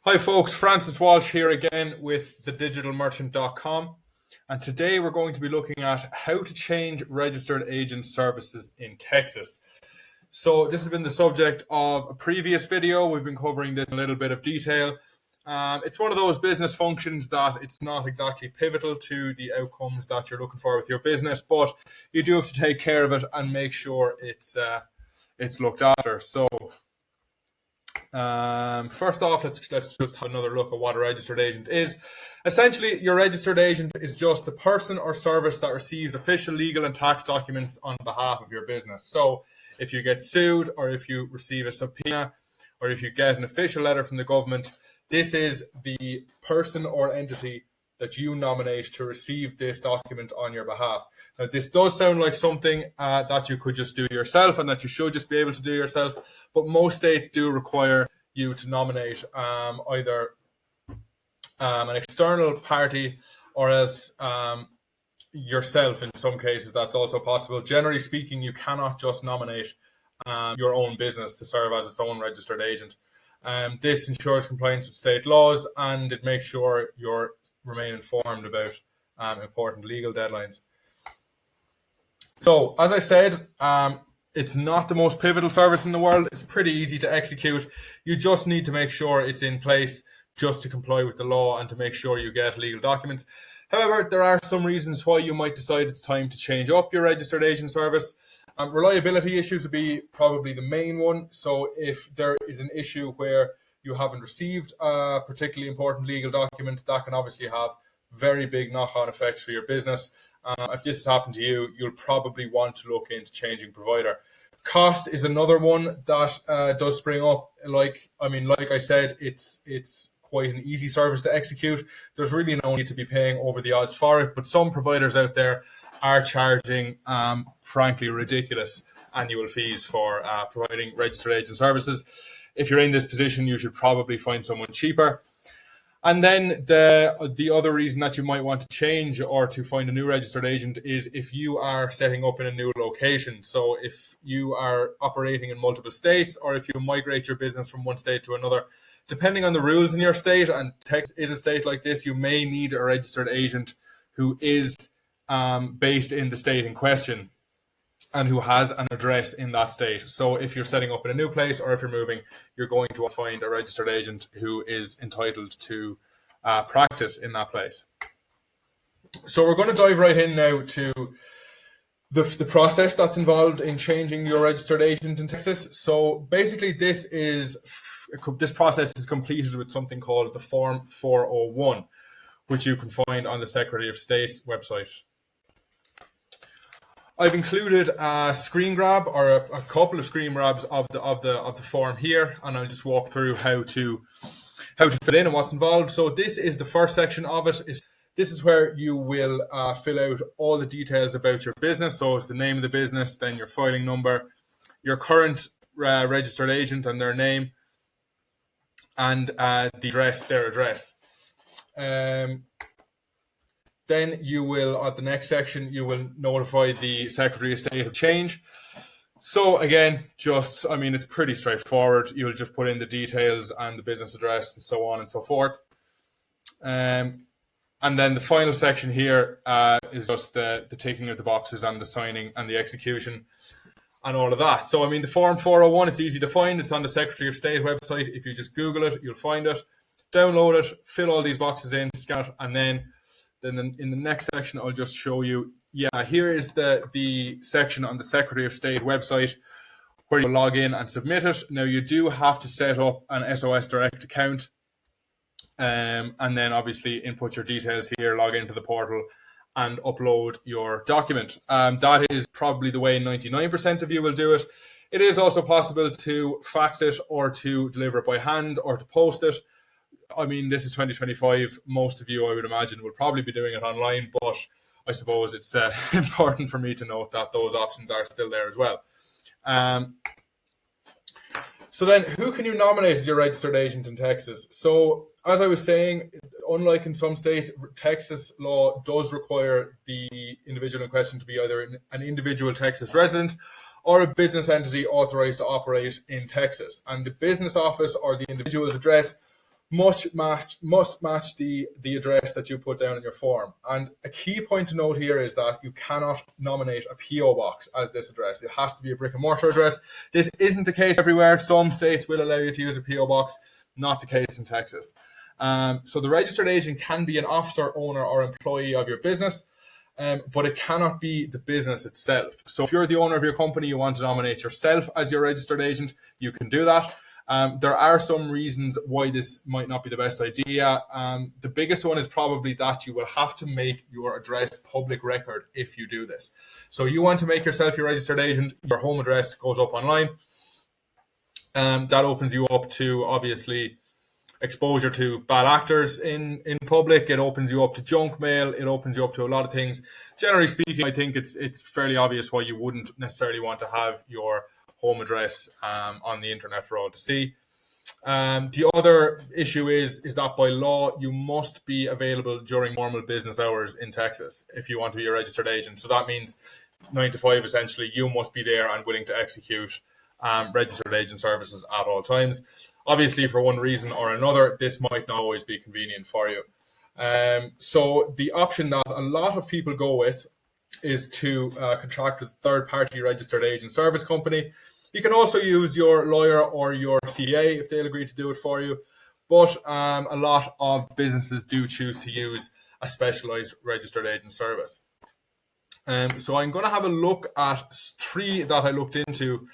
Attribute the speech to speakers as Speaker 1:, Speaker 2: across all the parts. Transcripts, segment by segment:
Speaker 1: Hi folks, Francis Walsh here again with thedigitalmerchant.com, and today we're going to be looking at how to change registered agent services in Texas. So this has been the subject of a previous video. We've been covering this in a little bit of detail. It's one of those business functions that it's not exactly pivotal to the outcomes that you're looking for with your business, but you do have to take care of it and make sure it's looked after. So first off, let's just have another look at what a registered agent is. Essentially, your registered agent is just the person or service that receives official legal and tax documents on behalf of your business. So if you get sued, or if you receive a subpoena, or if you get an official letter from the government, this is the person or entity that you nominate to receive this document on your behalf. Now, this does sound like something that you could just do yourself and that you should just be able to do yourself, but most states do require you to nominate either an external party or else yourself. In some cases, that's also possible. Generally speaking, you cannot just nominate your own business to serve as its own registered agent. This ensures compliance with state laws, and it makes sure you remain informed about important legal deadlines. So, as I said, it's not the most pivotal service in the world. It's pretty easy to execute. You just need to make sure it's in place just to comply with the law and to make sure you get legal documents. However, there are some reasons why you might decide it's time to change up your registered agent service. Reliability issues would be probably the main one. So if there is an issue where you haven't received a particularly important legal document, that can obviously have very big knock-on effects for your business. If this has happened to you, you'll probably want to look into changing provider. Cost is another one that does spring up. Like I said, it's quite an easy service to execute. There's really no need to be paying over the odds for it, but some providers out there are charging, frankly, ridiculous annual fees for providing registered agent services. If you're in this position, you should probably find someone cheaper. And then the other reason that you might want to change or to find a new registered agent is if you are setting up in a new location. So if you are operating in multiple states, or if you migrate your business from one state to another, depending on the rules in your state, and Texas is a state like this, you may need a registered agent who is based in the state in question and who has an address in that state. So if you're setting up in a new place, or if you're moving, you're going to find a registered agent who is entitled to practice in that place. So we're going to dive right in now to the process that's involved in changing your registered agent in Texas. So basically this process is completed with something called the Form 401, which you can find on the Secretary of State's website. I've included a screen grab, or a couple of screen grabs of the form here, and I'll just walk through how to fit in and what's involved. So this is the first section of it. This is where you will fill out all the details about your business. So it's the name of the business, then your filing number, your current registered agent and their name, and their address. Then you will, at the next section, you will notify the Secretary of State of change. So again, it's pretty straightforward. You'll just put in the details and the business address and so on and so forth. And then the final section here is just the ticking of the boxes and the signing and the execution and all of that. So, the Form 401, it's easy to find. It's on the Secretary of State website. If you just Google it, you'll find it. Download it, fill all these boxes in, scan it, and then in the next section, I'll just show you. Yeah, here is the section on the Secretary of State website where you log in and submit it. Now, you do have to set up an SOS Direct account, and then obviously input your details here, log into the portal, and upload your document. That is probably the way 99% of you will do it. It is also possible to fax it, or to deliver it by hand, or to post it. This is 2025. Most of you, I would imagine, will probably be doing it online, but I suppose it's important for me to note that those options are still there as well. So then, who can you nominate as your registered agent in Texas? So, as I was saying, unlike in some states, Texas law does require the individual in question to be either an individual Texas resident or a business entity authorized to operate in Texas. And the business office or the individual's address must match the address that you put down in your form. And a key point to note here is that you cannot nominate a PO box as this address. It has to be a brick and mortar address. This isn't the case everywhere. Some states will allow you to use a PO box, not the case in Texas. So the registered agent can be an officer, owner, or employee of your business, but it cannot be the business itself. So if you're the owner of your company, you want to nominate yourself as your registered agent, you can do that. There are some reasons why this might not be the best idea. The biggest one is probably that you will have to make your address public record if you do this. So you want to make yourself your registered agent, your home address goes up online. That opens you up to, obviously, exposure to bad actors in public. It opens you up to junk mail. It opens you up to a lot of things. Generally speaking, I think it's fairly obvious why you wouldn't necessarily want to have your home address on the internet for all to see. The other issue is that by law, you must be available during normal business hours in Texas if you want to be a registered agent. So that means 9 to 5, essentially, you must be there and willing to execute registered agent services at all times. Obviously, for one reason or another, this might not always be convenient for you. So the option that a lot of people go with is to contract with a third-party registered agent service company. You can also use your lawyer or your CA if they'll agree to do it for you. But a lot of businesses do choose to use a specialized registered agent service. So I'm going to have a look at 3 that I looked into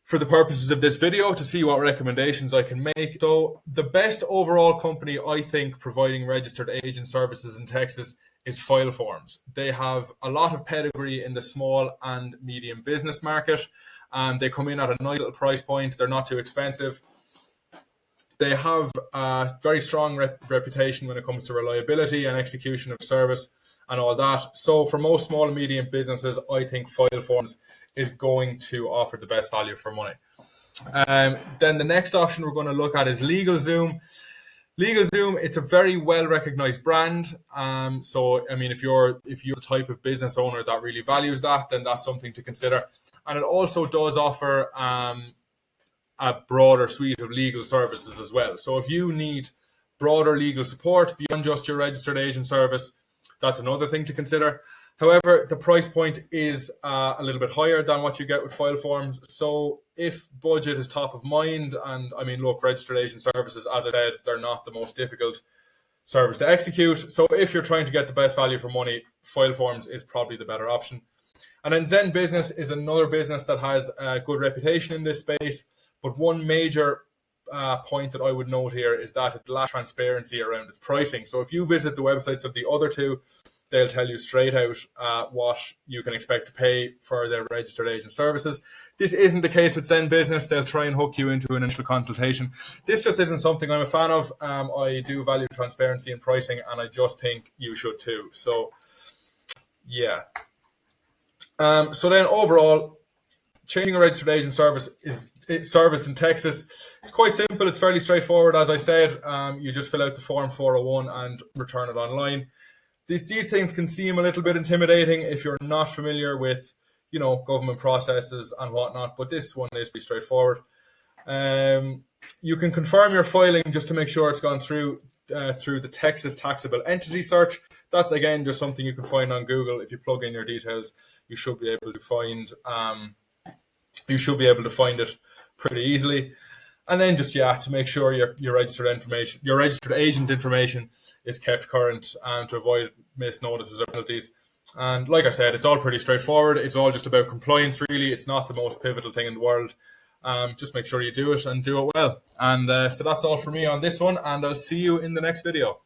Speaker 1: for the purposes of this video to see what recommendations I can make. So the best overall company, I think, providing registered agent services in Texas is File Forms. They have a lot of pedigree in the small and medium business market. They come in at a nice little price point. They're not too expensive. They have a very strong reputation when it comes to reliability and execution of service and all that. So for most small and medium businesses, I think File Forms is going to offer the best value for money. Then the next option we're going to look at is LegalZoom. LegalZoom, it's a very well recognized brand. So, I mean, if you're the type of business owner that really values that, then that's something to consider. And it also does offer a broader suite of legal services as well. So if you need broader legal support beyond just your registered agent service, that's another thing to consider. However, the price point is a little bit higher than what you get with File Forms. So if budget is top of mind, and I mean, look, registered agent services, as I said, they're not the most difficult service to execute. So if you're trying to get the best value for money, File Forms is probably the better option. And then ZenBusiness is another business that has a good reputation in this space. But one major point that I would note here is that it lacks transparency around its pricing. So if you visit the websites of the other 2, they'll tell you straight out what you can expect to pay for their registered agent services. This isn't the case with ZenBusiness. They'll try and hook you into an initial consultation. This just isn't something I'm a fan of. I do value transparency in pricing, and I just think you should too. So, yeah. So then overall, changing a registered agent service in Texas, it's quite simple. It's fairly straightforward. As I said, you just fill out the form 401 and return it online. These things can seem a little bit intimidating if you're not familiar with, government processes and whatnot, but this one is pretty straightforward. You can confirm your filing just to make sure it's gone through the Texas taxable entity search. That's, again, just something you can find on Google. If you plug in your details, you should be able to find it pretty easily. And then just, to make sure your registered agent information is kept current and to avoid missed notices or penalties. And like I said, it's all pretty straightforward. It's all just about compliance, really. It's not the most pivotal thing in the world. Just make sure you do it and do it well. And so that's all for me on this one, and I'll see you in the next video.